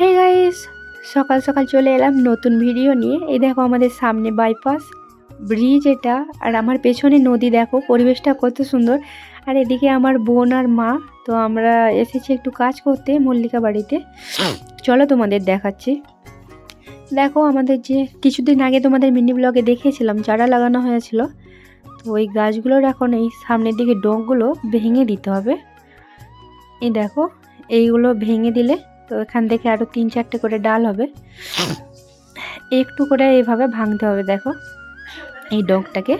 Hey guys, সকাল সকাল চলে এলাম নতুন ভিডিও নিয়ে। এই দেখো আমাদের সামনে বাইপাস ব্রিজ এটা, আর আমার পেছনে নদী। দেখো পরিবেশটা কত সুন্দর। আর এদিকে আমার বোন আর মা, তো আমরা এসেছি একটু কাজ করতে মল্লিকা বাড়িতে। চলো তোমাদের দেখাচ্ছি। দেখো আমাদের যে কিছুদিন আগে তোমাদের মিনি ব্লগে দেখিয়েছিলাম চারা লাগানো হয়েছিল, তো ওই গাছগুলোর এখন এই সামনের দিকে ডোকগুলো ভেঙে দিতে হবে। এই দেখো এইগুলো ভেঙে দিলে তো এখান থেকে আরো 3-4টে করে ডাল হবে। একটু করে এইভাবে ভাঙতে হবে। দেখো এই ডগটাকে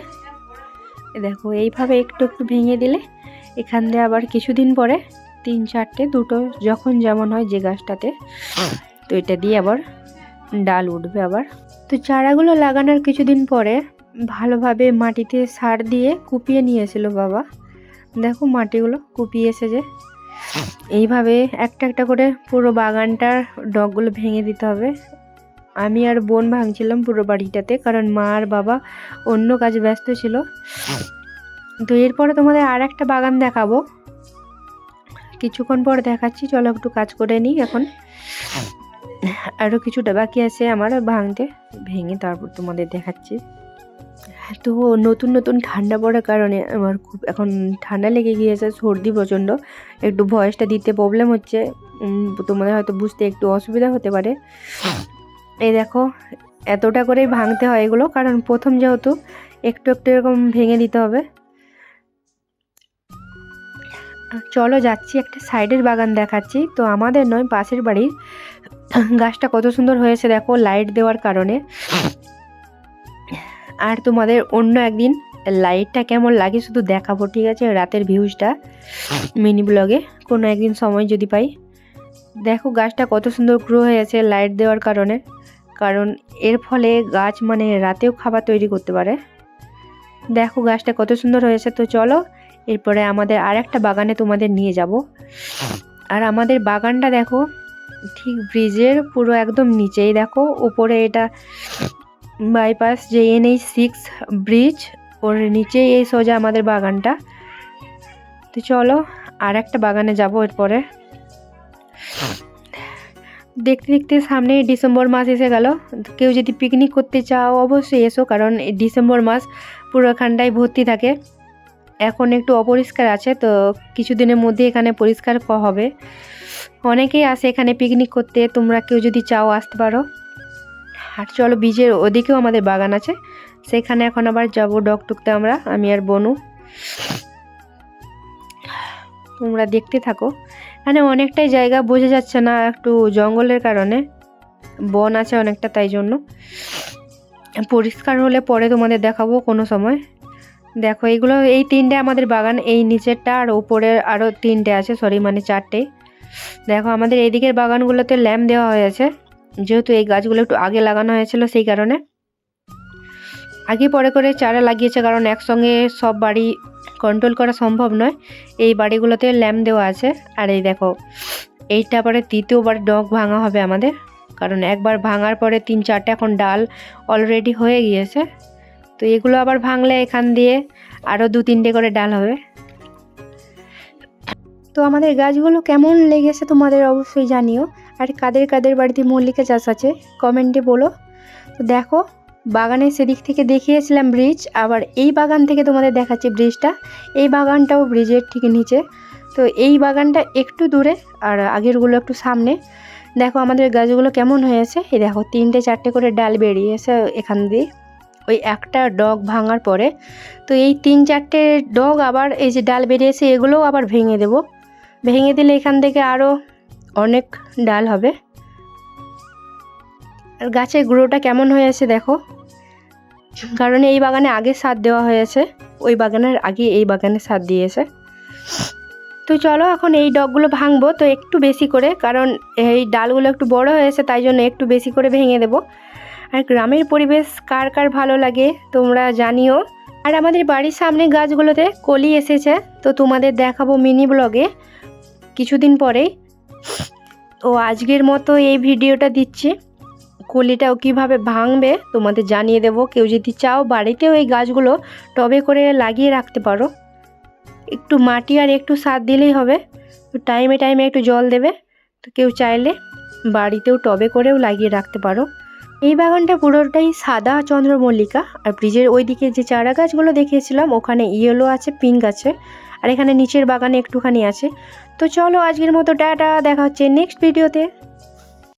দেখো এইভাবে একটু একটু ভেঙে দিলে এখান দিয়ে আবার কিছুদিন পরে 3-4টে দুটো যখন যেমন হয় যে গাছটাতে, তো এটা দিয়ে আবার ডাল উঠবে আবার। তো চারাগুলো লাগানোর কিছুদিন পরে ভালোভাবে মাটিতে সার দিয়ে কুপিয়ে নিয়েছিল বাবা। দেখো মাটিগুলো কুপিয়েছে যে, এইভাবে একটা একটা করে পুরো বাগানটার ডগগুলো ভেঙে দিতে হবে। আমি আর বোন ভাঙছিলাম পুরো বাড়িটাতে, কারণ মা আর বাবা অন্য কাজে ব্যস্ত ছিল। তো এরপরে তোমাদের আর একটা বাগান দেখাবো, কিছুক্ষণ পর দেখাচ্ছি। চলো একটু কাজ করে নিই এখন। আরও কিছুটা বাকি আছে আমার ভাঙতে, ভেঙে তারপর তোমাদের দেখাচ্ছি। তো নতুন নতুন ঠান্ডা পড়ার কারণে আমার খুব এখন ঠান্ডা লেগে গিয়েছে, সর্দি প্রচণ্ড। একটু ভয়েসটা দিতে প্রবলেম হচ্ছে, তোমাদের হয়তো বুঝতে একটু অসুবিধা হতে পারে। এই দেখো এতটা করেই ভাঙতে হয় এগুলো, কারণ প্রথম যেহেতু একটু একটু এরকম ভেঙে দিতে হবে। চলো যাচ্ছি একটা সাইডের বাগান দেখাচ্ছি। তো আমাদের নয়, পাশের বাড়ির গাছটা কত সুন্দর হয়েছে দেখো লাইট দেওয়ার কারণে। আর তোমাদের অন্য একদিন লাইটটা কেমন লাগে শুধু দেখাবো, ঠিক আছে? রাতের ভিউজটা মিনি ব্লগে কোনো একদিন সময় যদি পাই। দেখো গাছটা কত সুন্দর গ্রো হয়েছে লাইট দেওয়ার কারণে, কারণ এর ফলে গাছ মানে রাতেও খাবার তৈরি করতে পারে। দেখো গাছটা কত সুন্দর হয়েছে। তো চলো এরপরে আমাদের আর একটা বাগানে তোমাদের নিয়ে যাব। আর আমাদের বাগানটা দেখো ঠিক ব্রিজের পুরো একদম নিচেই। দেখো উপরে এটা বাইপাস যে NH6 ব্রিজ, ওর নিচেই এই সোজা আমাদের বাগানটা। তো চলো আর একটা বাগানে যাব এরপরে। দেখতে দেখতে সামনে ডিসেম্বর মাস এসে গেল। কেউ যদি পিকনিক করতে চাও অবশ্যই এসো, কারণ ডিসেম্বর মাস পুরোখানটাই ভর্তি থাকে। এখন একটু অপরিষ্কার আছে, তো কিছুদিনের মধ্যে এখানে পরিষ্কার হবে। অনেকেই আসে এখানে পিকনিক করতে, তোমরা কেউ যদি চাও আসতে পারো। আর চলো বীজের ওদিকেও আমাদের বাগান আছে, সেখানে এখন আবার যাবো ডগ টুকতে আমরা, আমি আর বনু। তোমরা দেখতে থাকো। মানে অনেকটাই জায়গা বোঝা যাচ্ছে না, একটু জঙ্গলের কারণে, বন আছে অনেকটা, তাই জন্য। পরিষ্কার হলে পরে তোমাদের দেখাবো কোনো সময়। দেখো এইগুলো এই 3টে আমাদের বাগান, এই নিচেরটা আর উপরের আরও 3টে আছে, সরি মানে 4টে। দেখো আমাদের এইদিকের বাগানগুলোতে ল্যাম্প দেওয়া হয়েছে, যেহেতু এই গাছগুলো একটু আগে লাগানো হয়েছিল সেই কারণে। আগে পরে করে চারা লাগিয়েছে, কারণ একসঙ্গে সব বাড়ি কন্ট্রোল করা সম্ভব নয়। এই বাড়িগুলোতে ল্যাম্প দেওয়া আছে। আর এই দেখো এইটা পরে তৃতীয়বার ডগ ভাঙা হবে আমাদের, কারণ একবার ভাঙার পরে 3-4টে এখন ডাল অলরেডি হয়ে গিয়েছে। তো এগুলো আবার ভাঙলে এখান দিয়ে আরও 2-3টে করে ডাল হবে। তো আমাদের গাছগুলো কেমন লেগেছে তোমাদের অবশ্যই জানিও। আর কাদের কাদের বাড়িতে মল্লিকা চাষ আছে কমেন্টে বলো। তো দেখো বাগানের সেদিক থেকে দেখিয়েছিলাম ব্রিজ, আবার এই বাগান থেকে তোমাদের দেখাচ্ছি ব্রিজটা। এই বাগানটাও ব্রিজের ঠিক নিচে। তো এই বাগানটা একটু দূরে আর আগেরগুলো একটু সামনে। দেখো আমাদের গাছগুলো কেমন হয়েছে। এই দেখো 3-4টে করে ডাল বেরিয়েছে এখান দিয়ে ওই একটা ডগ ভাঙার পরে। তো এই 3-4টে ডগ আবার এই যে ডাল বেরিয়েছে এগুলোও আবার ভেঙে দেব। ভেঙে দিলে এখান থেকে আরও অনেক ডাল হবে। আর গাছের গ্রোটা কেমন হয়েছে দেখো, কারণ এই বাগানে আগে সার দেওয়া হয়েছে, ওই বাগানের আগে এই বাগানে সার দিয়েছে। তো চলো এখন এই ডগগুলো ভাঙবো, তো একটু বেশি করে, কারণ এই ডালগুলো একটু বড় হয়েছে তাই জন্য একটু বেশি করে ভেঙে দেব। আর গ্রামের পরিবেশ কার কার ভালো লাগে তোমরা জানিও। আর আমাদের বাড়ির সামনে গাছগুলোতে কলি এসেছে, তো তোমাদের দেখাবো মিনি ব্লগে কিছুদিন পরেই। ও আজকের মতো এই ভিডিওটা দিচ্ছি, কলিটাও কিভাবে ভাঙবে তোমাদের জানিয়ে দেব। কেউ যদি চাও বাড়িতেও এই গাছগুলো টবে করে লাগিয়ে রাখতে পারো, একটু মাটি আর একটু সার দিলেই হবে। তো টাইমে টাইমে একটু জল দেবে। তো কেউ চাইলে বাড়িতেও টবে করেও লাগিয়ে রাখতে পারো। এই বাগানটা পুরোটাই সাদা চন্দ্রমল্লিকা, আর ব্রিজের ওইদিকে যে চারা গাছগুলো দেখিয়েছিলাম ওখানে ইয়েলো আছে, পিঙ্ক আছে, আর এখানে নিচের বাগানে একটুখানি আছে। তো চলো আজকের মতো টাটা, দেখা হচ্ছে নেক্সট ভিডিওতে।